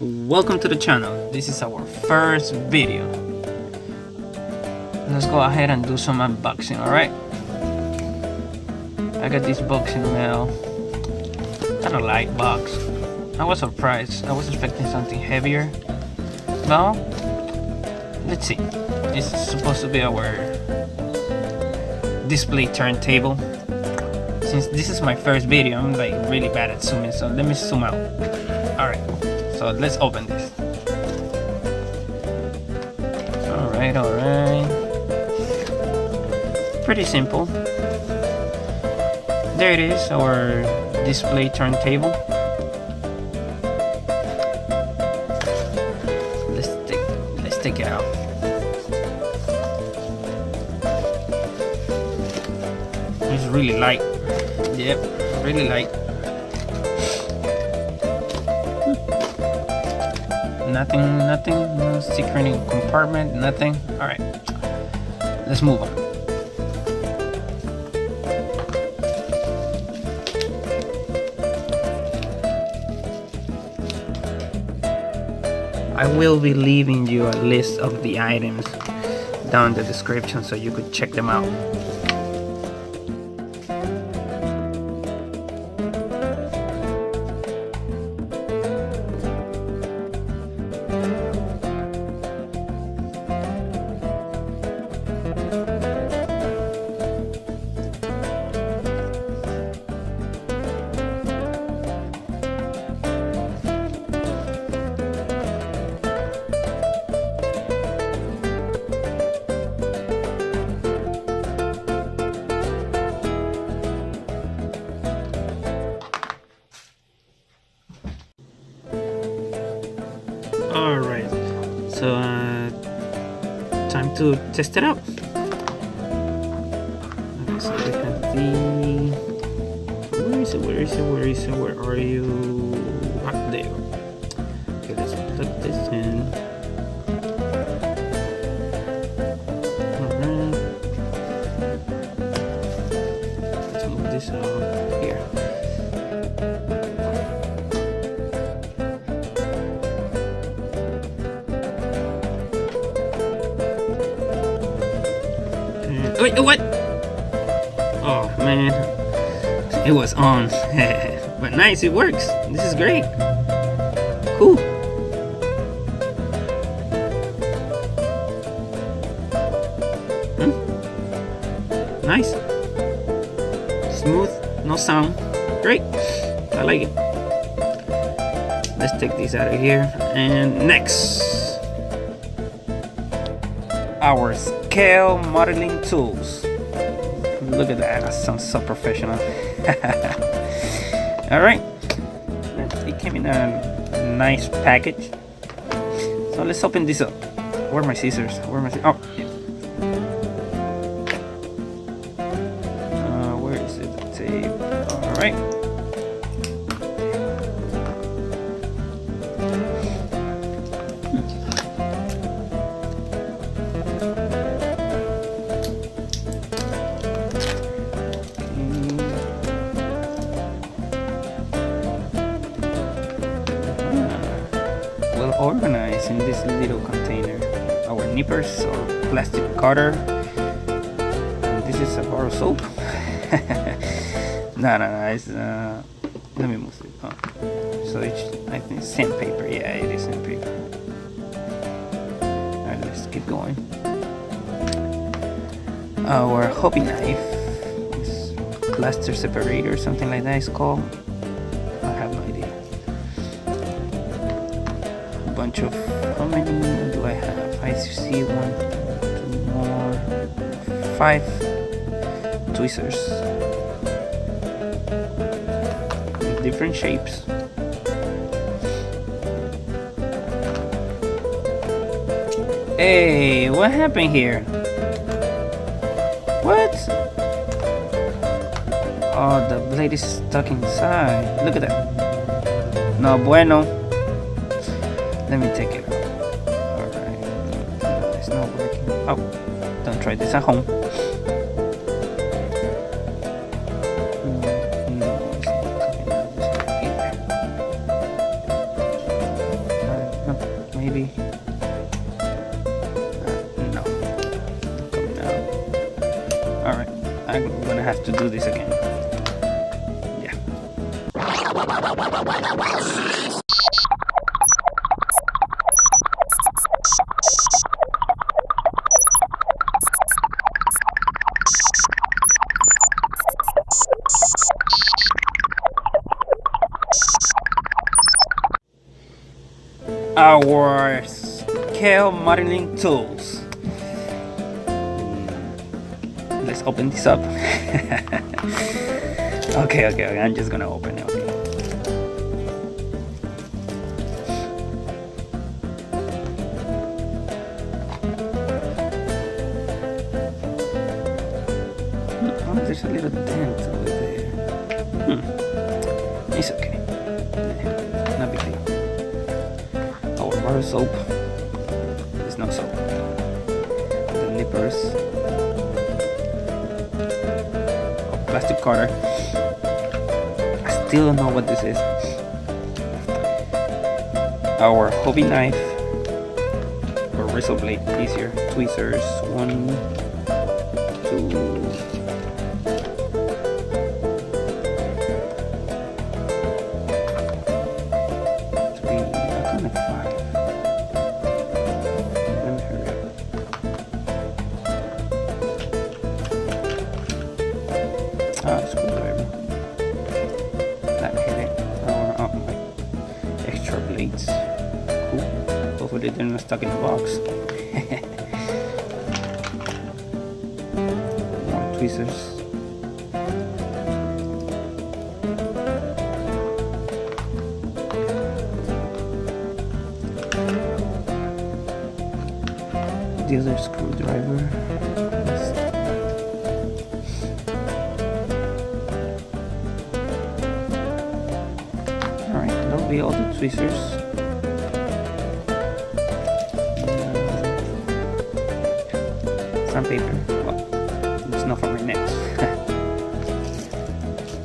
Welcome to the channel. This is our first video. Let's go ahead and do some unboxing, alright? I got this box in the mail. Kind of light box. I was surprised. I was expecting something heavier. No? Let's see. It's supposed to be our display turntable. Since this is my first video, I'm like really bad at zooming, so let me zoom out. Alright, so let's open this. Alright. Pretty simple. There it is, our display turntable. Let's take it out. It's really light. Yep, really light. Nothing, no secret compartment, nothing. Alright, let's move on. I will be leaving you a list of the items down in the description so you could check them out. Alright, so time to test it out. Okay, so we have the... Where is it? Where are you? Ah, there. Okay, let's plug this in. Alright. Let's move this out here. Wait, what? Oh man, it was on. But nice, it works. This is great. Cool. Nice. Smooth, no sound. Great. I like it. Let's take this out of here. And next, our scale modeling tools. Look at that, that sounds so professional. Alright, it came in a nice package, so let's open this up. Where are my scissors? Oh, yeah. Where is it? The tape. Alright. Well organized in this little container. Our nippers or plastic cutter. And this is a bar of soap. No, it's let me move it. Oh. So it's, I think, sandpaper. Yeah, it is sandpaper. Alright, let's keep going. Our hobby knife is plaster separator, something like that it's called. I have no idea. Bunch of, how many do I have? I see 1, 2 more, 5 tweezers, different shapes. Hey, what happened here? What? Oh, the blade is stuck inside. Look at that. No bueno. Let me take it out. Alright. No, it's not working. Oh, don't try this at home. No, it's not coming out. maybe. No, coming out. All right, I'm gonna have to do this again. Yeah. Our scale modeling tools. Let's open this up. Okay, I'm just gonna open it. Okay. Oh, there's a little dent over there. It's okay. No big deal. Our bar soap. There's no soap. The nippers. Oh, plastic cutter. I still don't know what this is. Our hobby knife. Or razor blade, easier. Tweezers. 1, 2. Screwdriver. That hit it. Oh my. Extra blades. Cool. Hopefully they're not stuck in the box. More tweezers. The other screwdriver. That'll be all the tweezers. Sandpaper. Well, it's not for my nails.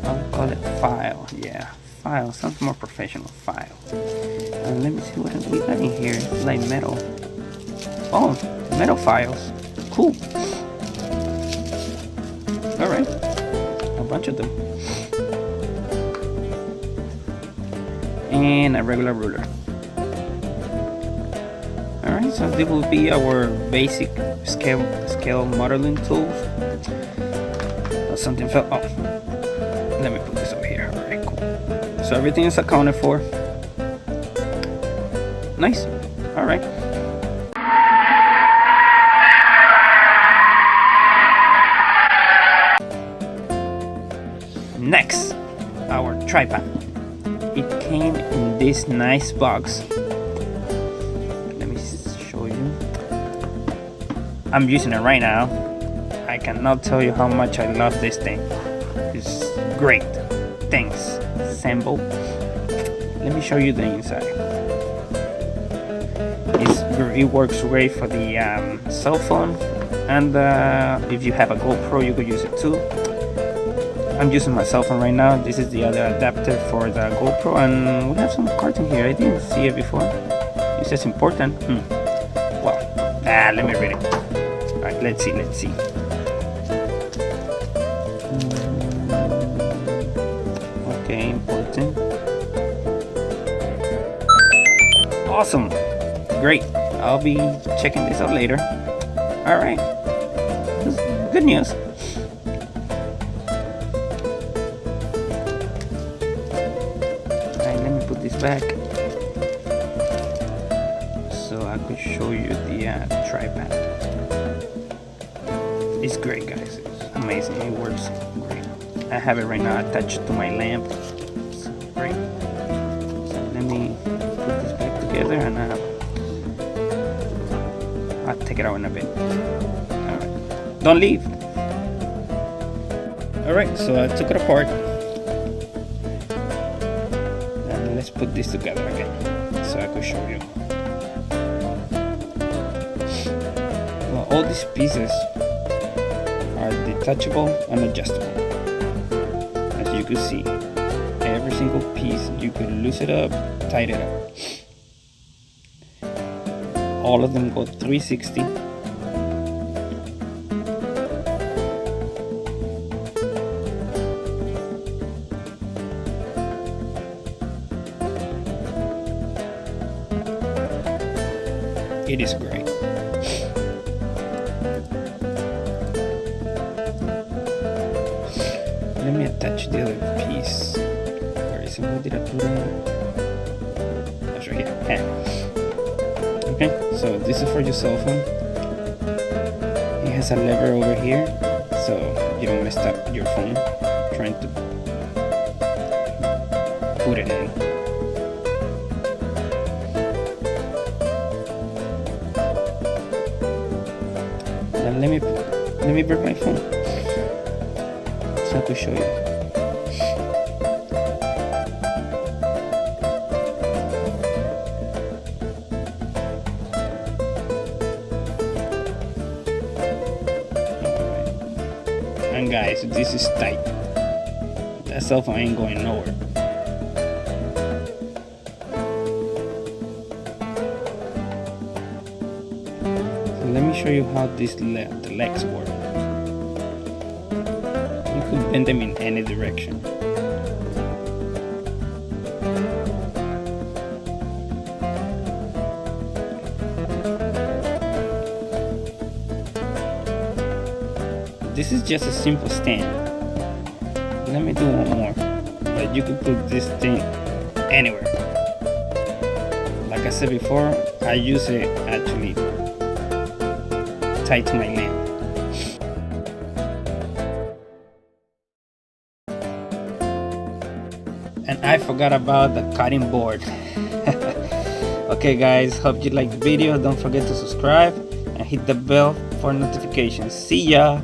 I'll call it file. Yeah, file. Sounds more professional. File. Let me see what we got in here. It's like metal. Oh, metal files. Cool. Alright. A bunch of them. And a regular ruler. Alright, so this will be our basic scale modeling tools. Something fell. Oh, let me put this over here. Alright, cool. So everything is accounted for. Nice. Alright. Next, our tripod. It came in this nice box. Let me show you. I'm using it right now. I cannot tell you how much I love this thing. It's great. Thanks, Sample. Let me show you the inside. It works great for the cell phone, and if you have a GoPro, you could use it too. I'm using my cell phone right now. This is the other adapter for the GoPro, and we have some cards in here. I didn't see it before. It says important. Well, let me read it. Alright, let's see. Okay, important. Awesome. Great. I'll be checking this out later. Alright. Good news. This back so I could show you the tripod. It's great, guys. It's amazing. It works great. I have it right now attached to my lamp. It's great. So let me put this back together, and I'll take it out in a bit. Alright, don't leave. Alright, so I took it apart. Let's put this together again so I could show you. Well, all these pieces are detachable and adjustable. As you can see, every single piece you could loose it up, tighten it up. all of them go 360. It is great. Let me attach the other piece. Where is it? Where did I put it? That's right here. Okay, so this is for your cell phone. It has a lever over here, so you don't mess up your phone trying to put it in. Now let me break my phone so I could show you. And guys, this is tight. That cell phone ain't going nowhere. So let me show you how the legs work. You could bend them in any direction. This is just a simple stand. Let me do one more. But you could put this thing anywhere. Like I said before, I use it actually tied to my nail. And I forgot about the cutting board. Okay guys, hope you liked the video. Don't forget to subscribe and hit the bell for notifications. See ya!